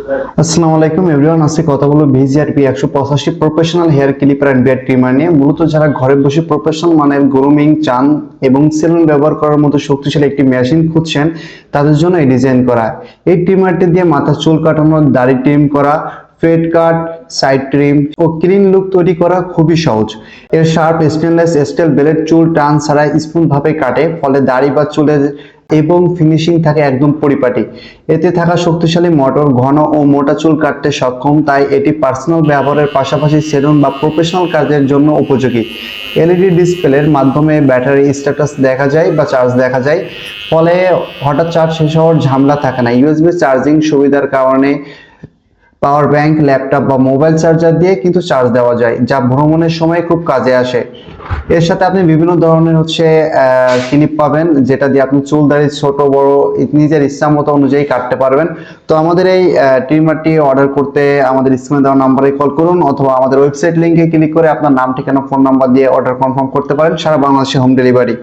আসসালামু আলাইকুম এভরিওয়ান, আজকে কথা বলবো VGRP 185 professional hair clipper and beard trimmer নিয়ে। মূলত যারা ঘরে বসে প্রফেশনাল মানের গ্রুমিং চান এবং সেলুন ব্যবহার করার মতো শক্তিশালী একটি মেশিন খুঁজছেন, তাদের জন্য এই ডিজাইন করা। এই ট্রিমারটি দিয়ে মাথার চুল কাটানো, দাড়ি ট্রিম করা, ফেড কাট, সাইড ট্রিম ও ক্লিন লুক তৈরি করা খুবই সহজ। এর শার্প স্টেনলেস স্টিল ব্লেড চুল টান ছাড়া স্মুথ ভাবে কাটে, ফলে দাড়ি বা চুলের এবং ফিনিশিং থাকে একদম পরিপাটি। এতে থাকা শক্তিশালী মোটর ঘন ও মোটা চুল কাটতে সক্ষম, তাই এটি পার্সোনাল ব্যবহারের পাশাপাশি সেলুন বা প্রফেশনাল কাজের জন্য উপযোগী। এলইডি ডিসপ্লের মাধ্যমে ব্যাটারি স্ট্যাটাস দেখা যায় বা চার্জ দেখা যায়, ফলে হঠাৎ চার্জ শেষ হওয়ার ঝামেলা থাকে না। ইউএসবি চার্জিং সুবিধার কারণে পাওয়ার ব্যাংক, ল্যাপটপ বা মোবাইল চার্জার দিয়ে কিন্তু চার্জ দেওয়া যায়, যা ভ্রমণের সময় খুব কাজে আসে। এর সাথে আপনি বিভিন্ন ধরনের ক্লিপ পাবেন, যেটা দিয়ে আপনি চুল দাড়ি ছোট বড় নিজের ইচ্ছা মতো অনুযায়ী কাটতে পারবেন। তো আমাদের এই ট্রিমারটি অর্ডার করতে আমাদের স্ক্রিনে দেওয়া নাম্বারে কল করুন, অথবা আমাদের ওয়েবসাইট লিংকে ক্লিক করে আপনার নাম, ঠিকানা, ফোন নাম্বার দিয়ে অর্ডার কনফার্ম করতে পারেন। সারা বাংলাদেশে হোম ডেলিভারি।